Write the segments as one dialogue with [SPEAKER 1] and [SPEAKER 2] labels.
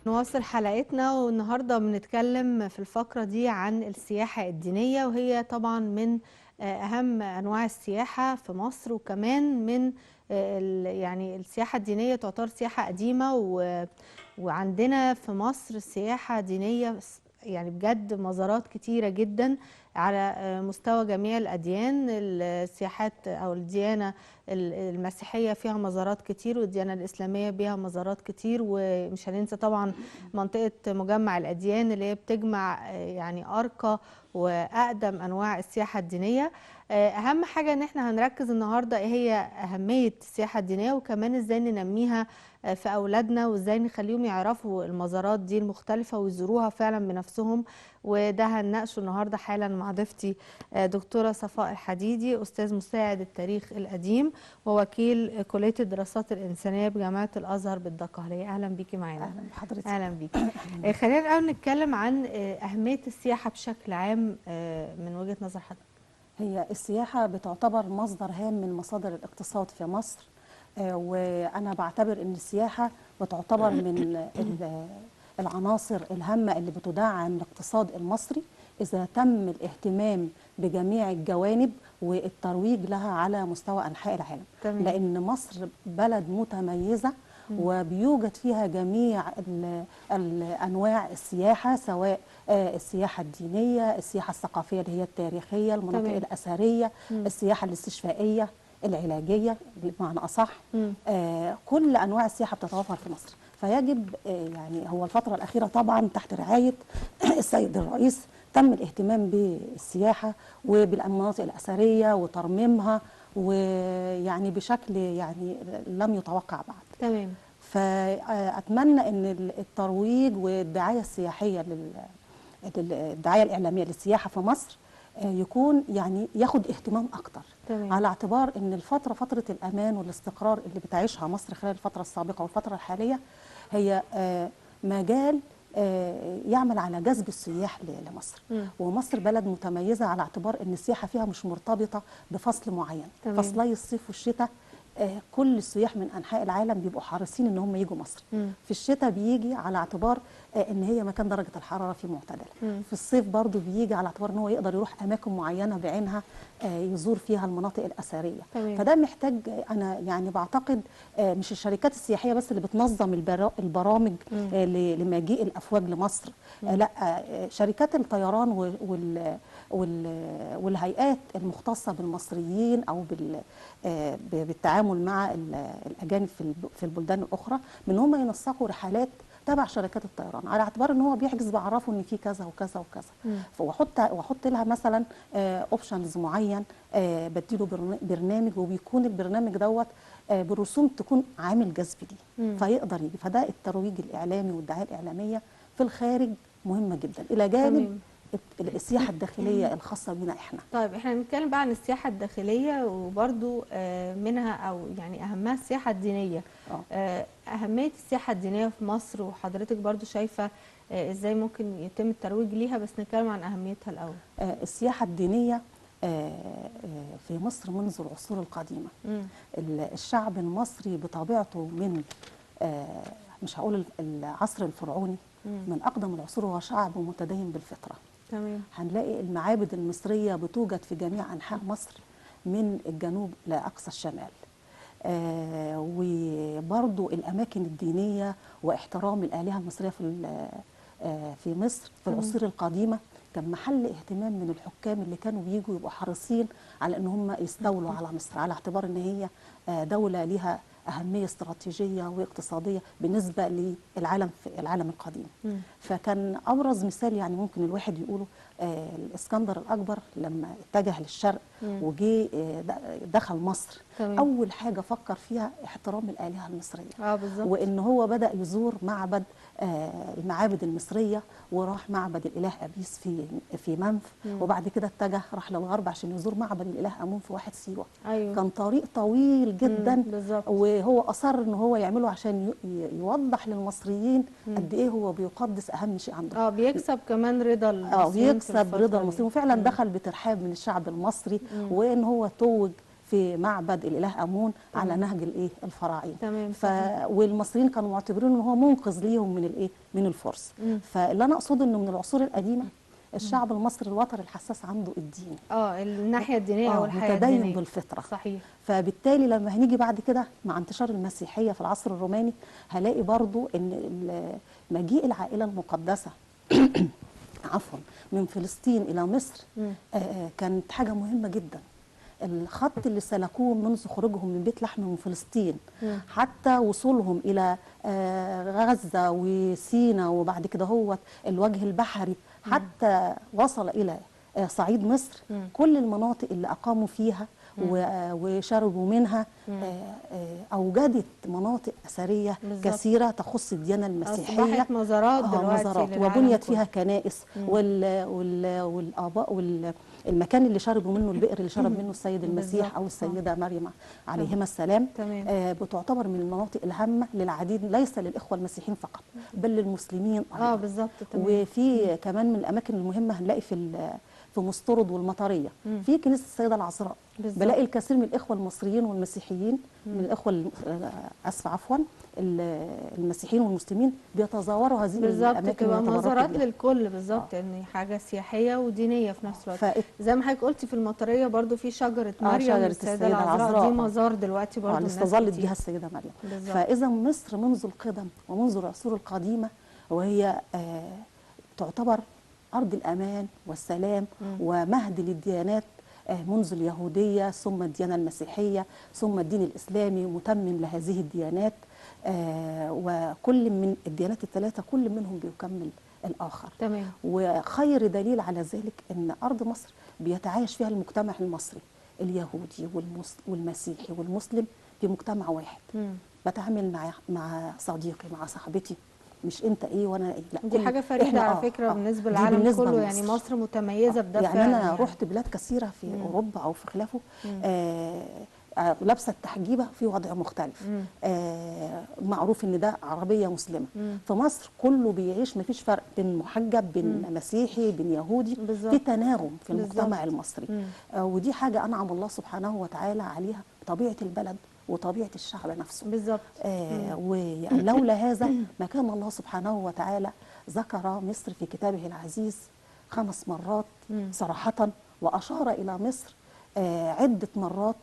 [SPEAKER 1] نواصل حلقتنا، والنهارده بنتكلم في الفقرة دي عن السياحة الدينية، وهي طبعا من أهم أنواع السياحة في مصر، وكمان من يعني السياحة الدينية تعتبر سياحة قديمة، وعندنا في مصر سياحة دينية يعني بجد مزارات كتيرة جدا على مستوى جميع الأديان. السياحات أو الديانة المسيحية فيها مزارات كتير، والديانة الإسلامية بيها مزارات كتير، ومش هننسى طبعا منطقة مجمع الأديان اللي هي بتجمع يعني أرقى وأقدم أنواع السياحة الدينية. أهم حاجة إن احنا هنركز النهاردة إيه هي أهمية السياحة الدينية، وكمان إزاي ننميها في أولادنا، وإزاي نخليهم يعرفوا المزارات دي المختلفة ويزوروها فعلا بنفسهم. وده هنناقشه النهاردة حالا مع ضيفتي دكتورة صفاء الحديدي، أستاذ مساعد التاريخ القديم ووكيل كلية الدراسات الإنسانية بجامعة الأزهر بالدقهلية. أهلا بيكي معانا.
[SPEAKER 2] اهلا بحضرتك.
[SPEAKER 1] أهلا بيكي. خلينا الأول نتكلم عن أهمية السياحة بشكل عام من وجهة نظر حضرتك.
[SPEAKER 2] هي السياحة بتعتبر مصدر هام من مصادر الاقتصاد في مصر، وأنا بعتبر أن السياحة بتعتبر من العناصر الهامة اللي بتدعم الاقتصاد المصري إذا تم الاهتمام بجميع الجوانب والترويج لها على مستوى أنحاء العالم.
[SPEAKER 1] تمام.
[SPEAKER 2] لأن مصر بلد متميزة وبيوجد فيها جميع أنواع السياحة، سواء السياحة الدينية، السياحة الثقافية اللي هي التاريخية، المناطق
[SPEAKER 1] تمام.
[SPEAKER 2] الأثرية، السياحة الاستشفائية، العلاجية بمعنى أصح. كل أنواع السياحة بتتوفر في مصر، فيجب يعني هو الفترة الأخيرة طبعا تحت رعاية السيد الرئيس تم الاهتمام بالسياحة وبالمناطق الأثرية وترميمها، ويعني بشكل يعني لم يتوقع بعد.
[SPEAKER 1] تمام.
[SPEAKER 2] فأتمنى أن الترويج والدعاية السياحية الدعاية الإعلامية للسياحة في مصر يكون يعني ياخد اهتمام أكتر.
[SPEAKER 1] تمام.
[SPEAKER 2] على اعتبار أن الفترة فترة الأمان والاستقرار اللي بتعيشها مصر خلال الفترة السابقة والفترة الحالية هي مجال يعمل على جذب السياح لمصر. ومصر بلد متميزة على اعتبار أن السياحة فيها مش مرتبطة بفصل معين.
[SPEAKER 1] تمام.
[SPEAKER 2] فصلي الصيف والشتاء كل السياح من أنحاء العالم بيبقوا حريصين ان هم يجوا مصر. في الشتاء بيجي على اعتبار ان هي مكان درجة الحرارة فيه معتدلة. في الصيف برضو بيجي على اعتبار ان هو يقدر يروح اماكن معينة بعينها يزور فيها المناطق الأثرية.
[SPEAKER 1] تمام.
[SPEAKER 2] فده محتاج، انا يعني بعتقد مش الشركات السياحية بس اللي بتنظم البرامج لمجيء الافواج لمصر، لا، شركات الطيران والهيئات المختصة بالمصريين او بالتعامل مع الاجانب في البلدان الاخرى، من هم ينسقوا رحلات تبع شركات الطيران على اعتبار ان هو بيحجز بعرفه ان في كذا وكذا وكذا. واحط لها مثلا اوبشنز معين، بديله برنامج، وبيكون البرنامج دوت برسوم تكون عامل جذب ليه فيقدر يجي. فده الترويج الاعلامي والدعايه الاعلاميه في الخارج مهمه جدا الى جانب السياحه الداخليه الخاصه بينا احنا.
[SPEAKER 1] طيب احنا بنتكلم بقى عن السياحة الداخلية، وبرضو منها او يعني اهمها السياحة الدينية. اهمية السياحة الدينية في مصر، وحضرتك برضو شايفة ازاي ممكن يتم الترويج ليها، بس نتكلم عن اهميتها الاول.
[SPEAKER 2] السياحة الدينية في مصر منذ العصور القديمة. الشعب المصري بطبيعته من مش هقول العصر الفرعوني، من أقدم العصور هو شعب متدين بالفطرة.
[SPEAKER 1] تمام.
[SPEAKER 2] هنلاقي المعابد المصرية بتوجد في جميع أنحاء مصر من الجنوب لأقصى الشمال. وبرضو الأماكن الدينية واحترام الآلهة المصرية في مصر في العصور القديمة كان محل اهتمام من الحكام اللي كانوا بيجوا يبقوا حريصين على ان هم يستولوا على مصر، على اعتبار ان هي دولة لها أهمية استراتيجية واقتصادية بالنسبة للعالم في العالم القديم. فكان أبرز مثال يعني ممكن الواحد يقوله الإسكندر الأكبر لما اتجه للشرق وجي دخل مصر.
[SPEAKER 1] تمام.
[SPEAKER 2] أول حاجة فكر فيها احترام الآلهة المصرية.
[SPEAKER 1] بالظبط.
[SPEAKER 2] وإن هو بدأ يزور معبد المعابد المصرية، وراح معبد الإله أبيس في منف، وبعد كده اتجه راح للغرب عشان يزور معبد الإله أمون في واحد سيوة.
[SPEAKER 1] أيوه.
[SPEAKER 2] كان طريق طويل جدا.
[SPEAKER 1] بالظبط.
[SPEAKER 2] وهو أصر إن هو يعمله عشان يوضح للمصريين قد إيه هو بيقدس أهم شيء عنده.
[SPEAKER 1] بيكسب كمان رضا المصريين.
[SPEAKER 2] بيكسب رضا المصريين، وفعلا دخل بترحاب من الشعب المصري، وإن هو توج في معبد الاله امون على
[SPEAKER 1] تمام.
[SPEAKER 2] نهج الايه الفراعنه.
[SPEAKER 1] تمام،
[SPEAKER 2] والمصريين كانوا معتبرين ان هو منقذ ليهم من الايه من الفرس.
[SPEAKER 1] مم.
[SPEAKER 2] فاللي انا اقصده انه من العصور القديمه الشعب المصري الوتر الحساس عنده الدين،
[SPEAKER 1] الناحية الدينية أو الحياة
[SPEAKER 2] متدين
[SPEAKER 1] الدينية.
[SPEAKER 2] بالفطره.
[SPEAKER 1] صحيح.
[SPEAKER 2] فبالتالي لما هنيجي بعد كده مع انتشار المسيحيه في العصر الروماني هلاقي برضو ان مجيء العائله المقدسه عفوا من فلسطين الى مصر كانت حاجه مهمه جدا. الخط اللي سلكوه منذ خروجهم من بيت لحم من فلسطين حتى وصولهم الى غزه وسيناء، وبعد كده هو الوجه البحري حتى وصل الى صعيد مصر. كل المناطق اللي اقاموا فيها وشربوا منها اوجدت مناطق اثريه كثيره تخص الديانه المسيحيه.
[SPEAKER 1] أصبحت مزارات دلوقتي
[SPEAKER 2] مزارات،
[SPEAKER 1] للعالم
[SPEAKER 2] وبنيت
[SPEAKER 1] كله.
[SPEAKER 2] فيها كنائس والاباء المكان اللي شربوا منه، البئر اللي شرب منه السيد المسيح او السيده مريم عليهما السلام. بتعتبر من المناطق الهامه للعديد، ليس للاخوه المسيحيين فقط بل للمسلمين ايضا.
[SPEAKER 1] بالظبط.
[SPEAKER 2] وفي كمان من الاماكن المهمه هنلاقي في مسترد والمطريه في كنيسه السيده العذراء. بلاقي الكثير من الاخوه المصريين والمسيحيين من الاخوه المسيحيين والمسلمين بيتزاوروا هذه الاماكن،
[SPEAKER 1] بتبقى مزارات للكل بالظبط. يعني حاجه سياحيه ودينيه في نفس الوقت. زي ما حضرتك قلتي في المطريه برضو في شجره مريم السيده العذراء، دي مزار دلوقتي برضو
[SPEAKER 2] اللي استظلت بها السيده مريم. فاذا مصر منذ القدم ومنذ العصور القديمه وهي تعتبر أرض الأمان والسلام ومهد للديانات، منذ اليهودية ثم الديانة المسيحية ثم الدين الإسلامي متمم لهذه الديانات. وكل من الديانات الثلاثة كل منهم بيكمل الآخر.
[SPEAKER 1] تمام.
[SPEAKER 2] وخير دليل على ذلك أن أرض مصر بيتعايش فيها المجتمع المصري اليهودي والمسيحي والمسلم في مجتمع واحد. بتعامل مع صديقي مع صاحبتي، مش انت ايه وانا ايه، لا
[SPEAKER 1] دي حاجه فريده على فكره بالنسبه للعالم كله. يعني مصر متميزه بده
[SPEAKER 2] يعني انا رحت بلاد كثيره في اوروبا او في خلافه لابسه التحجيبه في وضع مختلف. معروف ان ده عربيه مسلمه. في مصر كله بيعيش، ما فيش فرق بين محجب بين مسيحي بين يهودي. في تناغم في المجتمع المصري. ودي حاجه انعم الله سبحانه وتعالى عليها بطبيعه البلد وطبيعه الشعب نفسه.
[SPEAKER 1] بالظبط.
[SPEAKER 2] ولولا هذا ما كان الله سبحانه وتعالى ذكر مصر في كتابه العزيز 5 مرات صراحه، واشار الى مصر عده مرات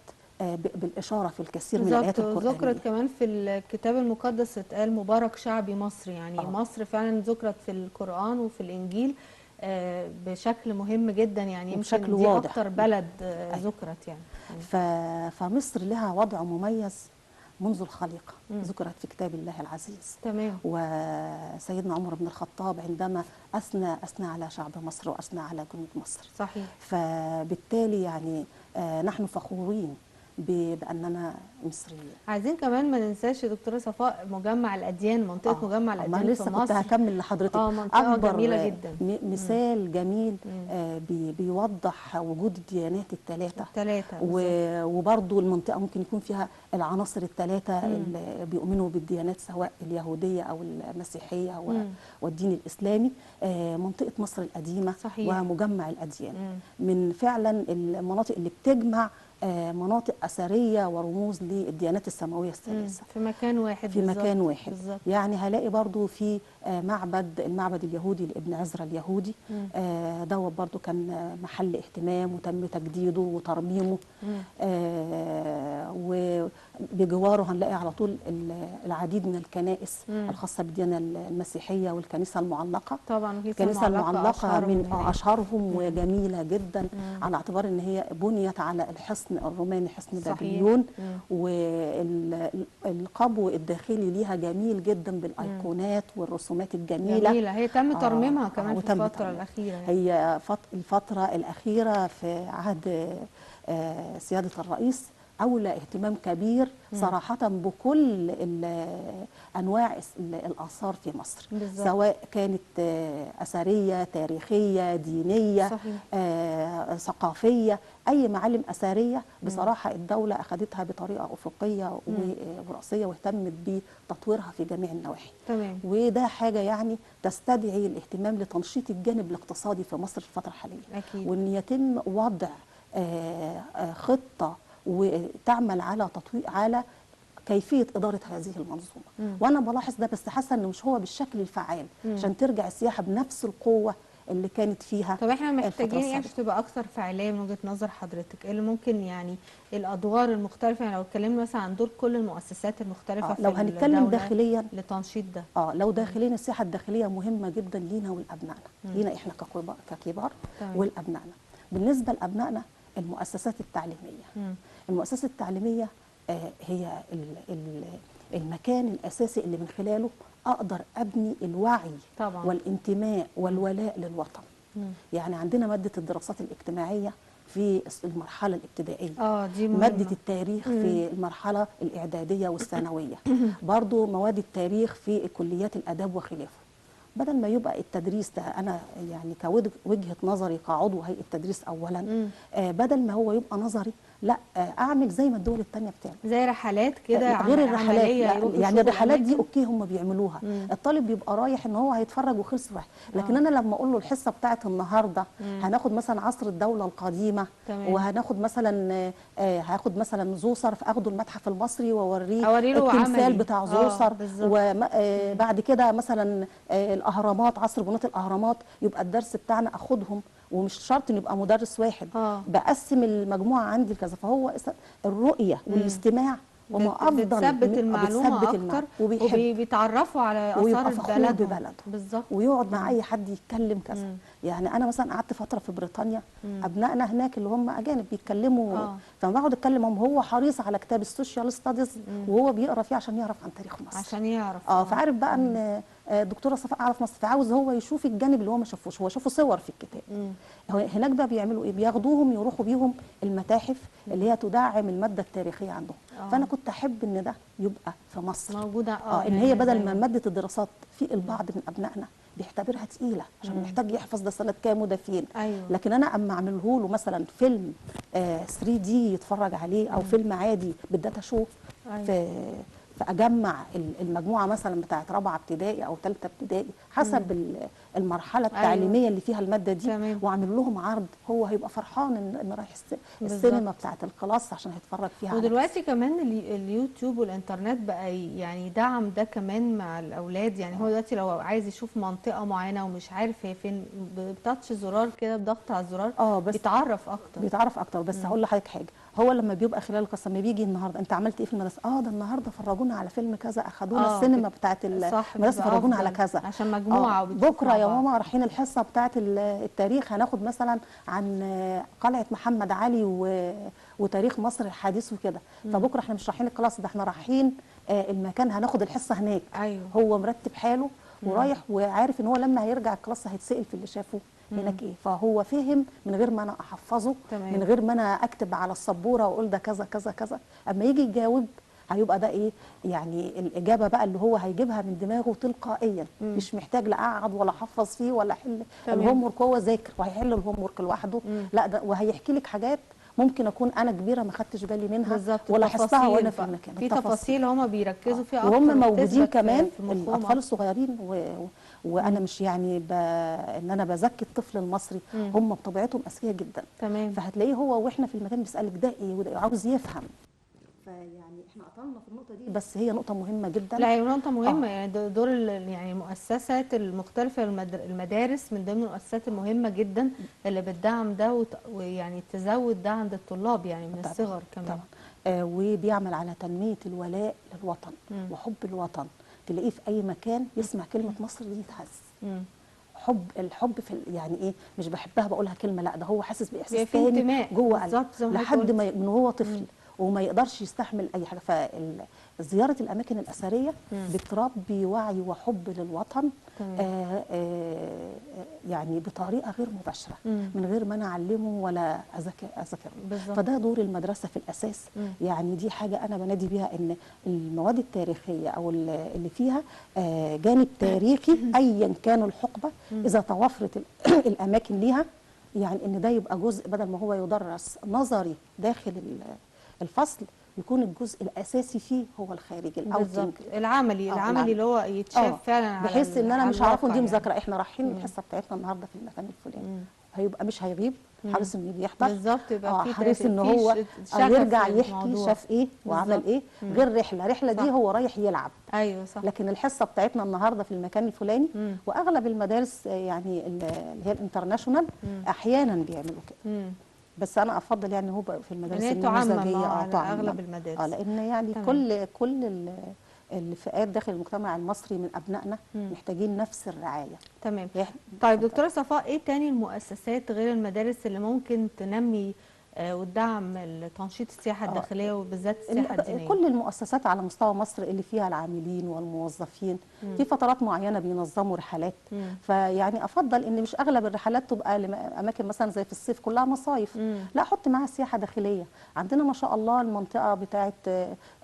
[SPEAKER 2] بالاشاره في الكثير من الايات القرانيه.
[SPEAKER 1] ذكرت كمان في الكتاب المقدس، اتقال مبارك شعبي مصر. يعني مصر فعلا ذكرت في القران وفي الانجيل بشكل مهم جدا. يعني يمكن دي واضح. اكتر بلد ذكرت يعني.
[SPEAKER 2] فمصر لها وضع مميز منذ الخليقه، ذكرت في كتاب الله العزيز.
[SPEAKER 1] تمام.
[SPEAKER 2] وسيدنا عمر بن الخطاب عندما اثنى على شعب مصر واثنى على جنود مصر.
[SPEAKER 1] صحيح.
[SPEAKER 2] فبالتالي يعني نحن فخورين باننا مصريين.
[SPEAKER 1] عايزين كمان ما ننساش يا دكتوره صفاء مجمع الاديان، منطقه مجمع الاديان في مصر.
[SPEAKER 2] لسه كنت هكمل لحضرتك.
[SPEAKER 1] منطقه جميله جدا.
[SPEAKER 2] مثال جميل بيوضح وجود الديانات الثلاثه. وبرضه المنطقه ممكن يكون فيها العناصر الثلاثه اللي بيؤمنوا بالديانات سواء اليهوديه او المسيحيه والدين الاسلامي. منطقه مصر القديمه.
[SPEAKER 1] صحيح.
[SPEAKER 2] ومجمع الاديان من فعلا المناطق اللي بتجمع مناطق أثرية ورموز للديانات السماوية الثلاثة
[SPEAKER 1] في مكان واحد.
[SPEAKER 2] في مكان واحد.
[SPEAKER 1] بالزبط.
[SPEAKER 2] يعني هلاقي برضو في المعبد اليهودي لابن عزرا اليهودي. دوت برضو كان محل اهتمام وتم تجديده وترميمه. وبجواره هنلاقي على طول العديد من الكنائس الخاصة بالديانة المسيحية والكنيسة المعلقة.
[SPEAKER 1] طبعا
[SPEAKER 2] الكنيسة المعلقة من أشهرهم وجميلة جدا، على اعتبار ان هي بنيت على الحصن الروماني، حصن بابليون. والقبو الداخلي ليها جميل جدا بالايقونات والرسومات الجميله.
[SPEAKER 1] هي تم ترميمها كمان في الفتره الاخيره.
[SPEAKER 2] هي الفتره الاخيره في عهد سياده الرئيس أولى اهتمام كبير صراحة بكل أنواع الآثار في مصر.
[SPEAKER 1] بالزبط.
[SPEAKER 2] سواء كانت أثرية تاريخية دينية ثقافية، أي معالم أثرية بصراحة الدولة أخذتها بطريقة أفقية ورأسية واهتمت بتطويرها في جميع النواحي.
[SPEAKER 1] تمام.
[SPEAKER 2] وده حاجة يعني تستدعي الاهتمام لتنشيط الجانب الاقتصادي في مصر في الفترة الحالية.
[SPEAKER 1] أكيد.
[SPEAKER 2] وأن يتم وضع خطة وتعمل على تطوير على كيفيه اداره هذه المنظومه. وانا بلاحظ ده، بس حاسه انه مش هو بالشكل الفعال عشان ترجع السياحه بنفس القوه اللي كانت فيها.
[SPEAKER 1] طب احنا
[SPEAKER 2] الفترة
[SPEAKER 1] محتاجين ايه
[SPEAKER 2] السابقة.
[SPEAKER 1] عشان تبقى اكثر فعاليه من وجهه نظر حضرتك؟ ايه اللي ممكن يعني الادوار المختلفه، يعني لو اتكلمنا مثلا عن دور كل المؤسسات المختلفه في
[SPEAKER 2] لو هنتكلم
[SPEAKER 1] الدوله
[SPEAKER 2] داخليا
[SPEAKER 1] لتنشيط ده؟
[SPEAKER 2] لو داخليا السياحه الداخليه مهمه جدا لينا ولابنائنا، لينا احنا ككبار ولابنائنا. بالنسبه لابنائنا المؤسسات التعليميه، المؤسسات التعليميه هي المكان الاساسي اللي من خلاله اقدر ابني الوعي
[SPEAKER 1] طبعا.
[SPEAKER 2] والانتماء والولاء للوطن. يعني عندنا ماده الدراسات الاجتماعيه في المرحله الابتدائيه،
[SPEAKER 1] دي مهمة.
[SPEAKER 2] ماده التاريخ في المرحله الاعداديه والثانويه، برضو مواد التاريخ في كليات الاداب وخلافه. بدل ما يبقى التدريس ده، انا يعني كوجهه نظري كعضو هيئه التدريس اولا، بدل ما هو يبقى نظري، لا اعمل زي ما الدول الثانيه بتعمل،
[SPEAKER 1] زي رحلات كده
[SPEAKER 2] غير الرحلات. يعني الرحلات دي
[SPEAKER 1] الأماكن.
[SPEAKER 2] اوكي هم بيعملوها، الطالب بيبقى رايح ان هو هيتفرج وخلص رايح. لكن انا لما اقول له الحصه بتاعت النهارده هناخد مثلا عصر الدوله القديمه، وهناخد مثلا هاخد مثلا زوسر، فاخده المتحف المصري واوريه التمثال بتاع زوسر، وبعد كده مثلا الاهرامات، عصر بناء الاهرامات، يبقى الدرس بتاعنا اخدهم، ومش شرط ان يبقى مدرس واحد. بقسم المجموعه عندي كذا. فهو الرؤيه والاستماع وما افضل
[SPEAKER 1] بتثبت المعلومه اكتر، وبيتعرفوا على اثار بلدهم
[SPEAKER 2] بالظبط، ويقعد مع اي حد يتكلم كذا. يعني انا مثلا قعدت فتره في بريطانيا، ابنائنا هناك اللي هم اجانب بيتكلموا، فما بقعد اتكلم هو حريص على كتاب السوشيال ستاديز وهو بيقرا فيه عشان يعرف عن تاريخ مصر،
[SPEAKER 1] عشان يعرف.
[SPEAKER 2] فعارف بقى ان دكتوره صفاء اعرف مصر، فعاوز هو يشوف الجانب اللي هو ما شافوش، هو شافه صور في الكتاب. هناك بقى بيعملوا ايه؟ بياخدوهم يروحوا بيهم المتاحف اللي هي تدعم الماده التاريخيه عندهم. فانا كنت احب ان ده يبقى في مصر
[SPEAKER 1] موجوده،
[SPEAKER 2] ان هي بدل ما ماده الدراسات في البعض من ابنائنا بيعتبرها تقيله عشان محتاج يحفظ ده سنه كام وده فين. لكن انا اما اعمله له مثلا فيلم 3 دي يتفرج عليه، او فيلم عادي بالداتا شو، فاجمع المجموعه مثلا بتاعت رابعه ابتدائي او ثالثه ابتدائي حسب المرحله التعليميه اللي فيها الماده دي، واعمل لهم عرض، هو هيبقى فرحان ان رايح السينما بتاعت الكلاس عشان هيتفرج فيها.
[SPEAKER 1] ودلوقتي كمان اليوتيوب والانترنت بقى يعني دعم ده كمان مع الاولاد. يعني هو دلوقتي لو عايز يشوف منطقه معينه ومش عارف هي فين، بتاتش زرار كده، بضغط على الزرار بيتعرف اكتر. بس هقول لحضرتك حاجه، هو لما بيبقى خلال القصه، لما بيجي النهارده انت عملت ايه في المدرسه؟ ده النهارده فرجونا على فيلم كذا، اخدونا السينما بتاعت المدرسه فرجونا على كذا، عشان مجموعه.
[SPEAKER 2] بكره يا ماما رايحين الحصه بتاعت التاريخ هناخد مثلا عن قلعه محمد علي وتاريخ مصر الحديث وكده. فبكره احنا مش رايحين الكلاس ده، احنا رايحين المكان، هناخد الحصه هناك. هو مرتب حاله ورايح، وعارف ان هو لما هيرجع الكلاس هيتسال في اللي شافه هناك ايه. فهو فهم من غير ما انا احفظه، من غير ما انا اكتب على السبوره واقول ده كذا كذا كذا. اما يجي يجاوب هيبقى ده ايه، يعني الاجابه بقى اللي هو هيجيبها من دماغه تلقائيا، مش محتاج لا اقعد ولا احفظ فيه ولا احل الهوم ورك. هو ذاكر وهيحل الهوم ورك لوحده. لا ده وهيحكي لك حاجات ممكن اكون انا كبيره ما خدتش بالي منها ولا حسها وانا في المكان.
[SPEAKER 1] في تفاصيل هم بيركزوا فيها اكتر،
[SPEAKER 2] وهم موجودين كمان الاطفال الصغيرين. وانا مش يعني ان انا بزكي الطفل المصري، هم بطبيعتهم اذكياء جدا. فهتلاقيه هو واحنا في المكان بيسالك ده ايه وده، عاوز يفهم. فيعني احنا قطعنا في النقطه دي، بس هي نقطه مهمه جدا.
[SPEAKER 1] لا، هي نقطه مهمه. يعني دور يعني المؤسسات المختلفه، المدارس من ضمن المؤسسات المهمه جدا اللي بتدعم ده، ويعني تزود ده عند الطلاب يعني من الصغر كمان.
[SPEAKER 2] طبعا. وبيعمل على تنميه الولاء للوطن وحب الوطن. تلاقيه في اي مكان يسمع كلمه مصر دي يتهز. الحب في يعني ايه، مش بحبها بقولها كلمه، لا ده هو حاسس باحساس تاني جوه قلبه لحد ما من هو طفل وما يقدرش يستحمل اي حاجه. فزياره الاماكن الاثريه بتربي وعي وحب للوطن يعني بطريقه غير مباشره، من غير ما انا اعلمه ولا اذاكره. فده دور المدرسه في الاساس. يعني دي حاجه انا بنادي بيها، ان المواد التاريخيه او اللي فيها جانب تاريخي ايا كان الحقبه، اذا توفرت الاماكن ليها، يعني ان ده يبقى جزء بدل ما هو يدرس نظري داخل الفصل، يكون الجزء الاساسي فيه هو الخارجي
[SPEAKER 1] بالظبط، العملي اللي هو يتشاف فعلا،
[SPEAKER 2] بحيث ان انا مش هعرفه دي مذاكره، احنا رايحين الحصه بتاعتنا النهارده في المكان الفلاني. هيبقى مش هيغيب، حريص انه يجي يحضر.
[SPEAKER 1] بالظبط، يبقى في
[SPEAKER 2] حريص ان
[SPEAKER 1] في
[SPEAKER 2] هو
[SPEAKER 1] شغف
[SPEAKER 2] يرجع يحكي
[SPEAKER 1] للموضوع.
[SPEAKER 2] شاف ايه وعمل
[SPEAKER 1] بالظبط.
[SPEAKER 2] ايه، غير رحله
[SPEAKER 1] صح.
[SPEAKER 2] دي هو رايح يلعب.
[SPEAKER 1] ايوه صح.
[SPEAKER 2] لكن الحصه بتاعتنا النهارده في المكان الفلاني، واغلب المدارس يعني اللي هي الانترناشونال احيانا بيعملوا كده. بس انا افضل يعني هو في
[SPEAKER 1] ان
[SPEAKER 2] المدارس
[SPEAKER 1] هي تعمم
[SPEAKER 2] النموذجيه
[SPEAKER 1] على
[SPEAKER 2] تعمم.
[SPEAKER 1] اغلب المدارس.
[SPEAKER 2] لان يعني
[SPEAKER 1] تمام.
[SPEAKER 2] كل الفئات داخل المجتمع المصري من ابنائنا محتاجين نفس الرعايه.
[SPEAKER 1] تمام. طيب دكتوره صفاء، ايه تاني المؤسسات غير المدارس اللي ممكن تنمي وتدعم تنشيط السياحه الداخليه وبالذات السياحه الدينيه؟
[SPEAKER 2] كل المؤسسات على مستوى مصر اللي فيها العاملين والموظفين في فترات معينه بينظموا رحلات. فيعني افضل ان مش اغلب الرحلات تبقى لاماكن مثلا زي في الصيف كلها مصايف، لا حط معاها سياحه داخليه. عندنا ما شاء الله المنطقه بتاعه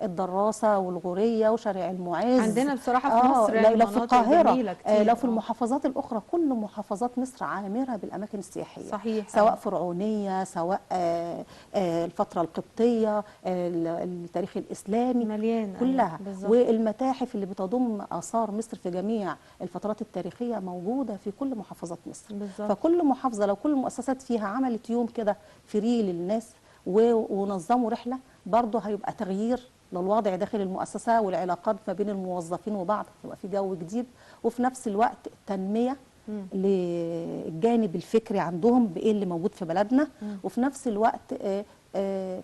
[SPEAKER 2] الدراسه والغوريه وشارع المعز،
[SPEAKER 1] عندنا بصراحه في مصر يعني
[SPEAKER 2] لو في
[SPEAKER 1] مناطق جميله كتير.
[SPEAKER 2] لو في المحافظات الاخرى، كل محافظات مصر عامره بالاماكن السياحيه.
[SPEAKER 1] صحيح.
[SPEAKER 2] سواء فرعونيه، سواء الفترة القبطية، التاريخ الإسلامي،
[SPEAKER 1] مليان
[SPEAKER 2] كلها.
[SPEAKER 1] بالظبط.
[SPEAKER 2] والمتاحف اللي بتضم آثار مصر في جميع الفترات التاريخية موجودة في كل محافظات مصر.
[SPEAKER 1] بالظبط.
[SPEAKER 2] فكل محافظة لو كل المؤسسات فيها عملت يوم كده فري للناس ونظموا رحلة، برضه هيبقى تغيير للوضع داخل المؤسسة والعلاقات ما بين الموظفين وبعض، يبقى في جو جديد، وفي نفس الوقت تنمية للجانب الفكري عندهم بايه اللي موجود في بلدنا، وفي نفس الوقت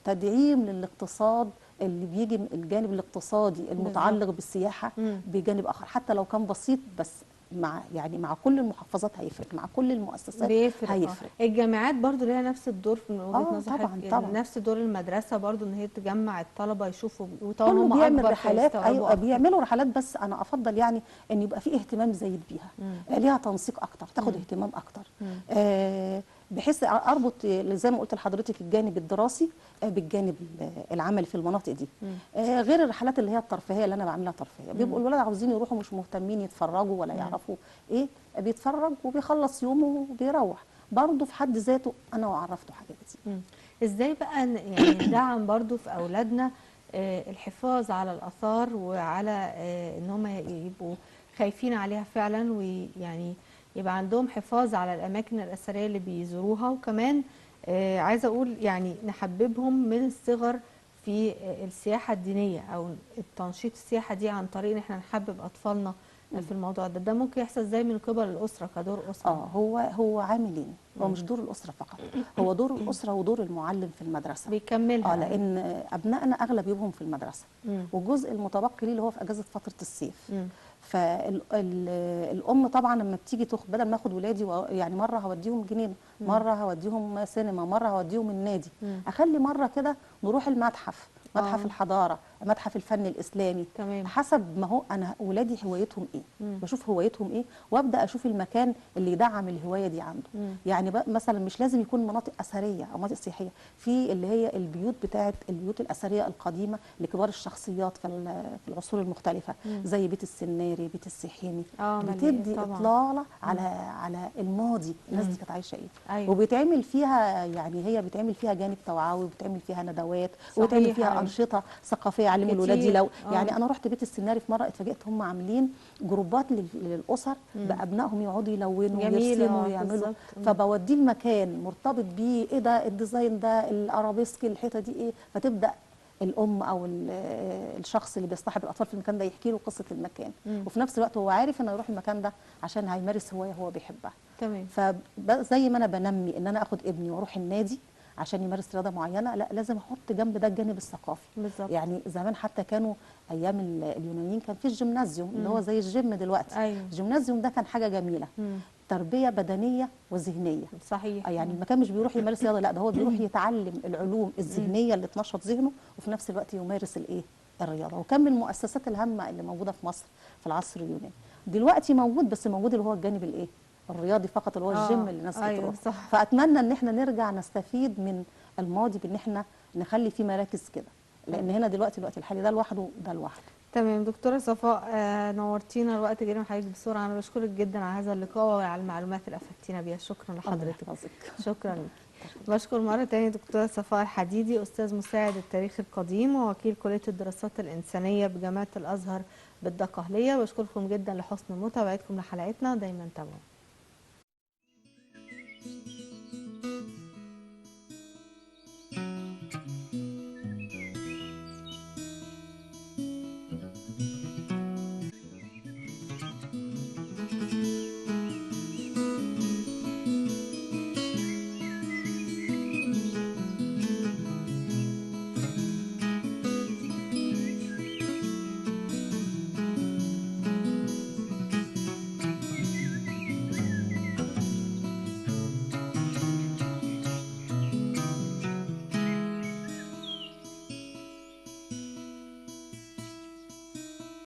[SPEAKER 2] تدعيم للاقتصاد اللي بيجي من الجانب الاقتصادي المتعلق بالسياحه بجانب اخر، حتى لو كان بسيط، بس مع كل المحافظات هيفرق، مع كل المؤسسات هيفرق.
[SPEAKER 1] الجامعات برضو ليها نفس الدور في وجهه نظرك؟
[SPEAKER 2] طبعا
[SPEAKER 1] نفس دور المدرسه برضو، ان هي تجمع الطلبه يشوفوا
[SPEAKER 2] كله
[SPEAKER 1] هم
[SPEAKER 2] بيعمل رحلات.
[SPEAKER 1] ايوه
[SPEAKER 2] بيعملوا رحلات، بس انا افضل يعني ان يبقى في اهتمام زايد بيها، ليها تنسيق اكتر، تاخد اهتمام اكتر، بحيث اربط زي ما قلت لحضرتك الجانب الدراسي بالجانب العملي في المناطق دي. غير الرحلات اللي هي الترفيهيه اللي انا بعملها ترفيهيه، بيبقوا الولاد عاوزين يروحوا مش مهتمين يتفرجوا ولا يعرفوا ايه، بيتفرج وبيخلص يومه وبيروح. برضه في حد ذاته انا وعرفته حاجات كتير.
[SPEAKER 1] ازاي بقى يعني ندعم برضه في اولادنا الحفاظ على الاثار، وعلى ان هم يبقوا خايفين عليها فعلا، ويعني يبقى عندهم حفاظ على الاماكن الاثريه اللي بيزوروها، وكمان عايزه اقول يعني نحببهم من الصغر في السياحه الدينيه او التنشيط السياحه دي، عن طريق ان احنا نحبب اطفالنا في الموضوع ده ممكن يحصل ازاي من قبل الاسره كدور اسره؟
[SPEAKER 2] هو عاملين، هو مش دور الاسره فقط، هو دور الاسره ودور المعلم في المدرسه
[SPEAKER 1] بيكملها.
[SPEAKER 2] لان ابنائنا اغلب يومهم في المدرسه، والجزء المتبقي ليه اللي هو في اجازه فتره الصيف. فالام طبعا لما بتيجي تاخد، بدل ما اخد ولادي يعني مره هوديهم جنينه، مره هوديهم سينما، مره هوديهم النادي، اخلي مره كده نروح المتحف، متحف الحضاره، متحف الفن الاسلامي.
[SPEAKER 1] تمام.
[SPEAKER 2] حسب ما هو انا ولادي هوايتهم ايه، بشوف هوايتهم ايه وابدا اشوف المكان اللي يدعم الهوايه دي عنده. يعني مثلا مش لازم يكون مناطق اثريه او مناطق سياحيه، في اللي هي البيوت بتاعه البيوت الاثريه القديمه لكبار الشخصيات في العصور المختلفه، زي بيت السناري، بيت السحيمي، بتدي اطلاله على الماضي، الناس دي كانت عايشه ايه.
[SPEAKER 1] أيوة.
[SPEAKER 2] وبيتعمل فيها يعني هي بيتعمل فيها جانب توعوي، وبيتعمل فيها ندوات، وبيتعمل فيها انشطه ثقافيه يعلموا الولاد دي. لو يعني انا رحت بيت السناري في مره اتفاجئت هم عاملين جروبات للاسر بابنائهم يقعدوا يلونوا ويرسموا ويعملوا، فبوديه المكان مرتبط بيه، ايه ده الديزاين ده، الارابيسك، الحيطه دي ايه، فتبدا الام او الشخص اللي بيصطحب الاطفال في المكان ده يحكي له قصه المكان، وفي نفس الوقت هو عارف انه يروح المكان ده عشان هيمارس هوايه هو بيحبها.
[SPEAKER 1] تمام.
[SPEAKER 2] فزي ما انا بنمي ان انا اخد ابني واروح النادي عشان يمارس رياضه معينه، لا لازم احط جنب ده الجانب الثقافي.
[SPEAKER 1] بالظبط.
[SPEAKER 2] يعني زمان حتى كانوا ايام اليونانيين كان في الجيمنازيوم اللي هو زي الجيم دلوقتي.
[SPEAKER 1] أيوة.
[SPEAKER 2] الجيمنازيوم ده كان حاجه جميله، تربيه بدنيه وذهنيه.
[SPEAKER 1] صحيح.
[SPEAKER 2] يعني المكان مش بيروح يمارس رياضه، لا ده هو بيروح يتعلم العلوم الذهنيه اللي تنشط ذهنه، وفي نفس الوقت يمارس الرياضه. وكم من المؤسسات الهامه اللي موجوده في مصر في العصر اليوناني دلوقتي موجود، بس موجود اللي هو الجانب الرياضي فقط، اللي هو الجيم اللي الناس
[SPEAKER 1] أيوة
[SPEAKER 2] بتروح.
[SPEAKER 1] صح.
[SPEAKER 2] فاتمنى ان احنا نرجع نستفيد من الماضي بان احنا نخلي فيه مراكز كده، لان هنا دلوقتي الوقت الحالي ده لوحده ده لوحده.
[SPEAKER 1] تمام. دكتوره صفاء نورتينا، الوقت جري من حضرتك بسرعه. انا بشكرك جدا على هذا اللقاء وعلى المعلومات اللي افدتينا بيها. شكرا لحضرتك. شكرا. بشكر مرة تانية دكتورة صفاء الحديدي، أستاذ مساعد التاريخ القديم ووكيل كلية الدراسات الإنسانية بجامعة الأزهر بالدقهلية. بشكركم جدا لحسن متابعتكم لحلقتنا، دايما تابعونا.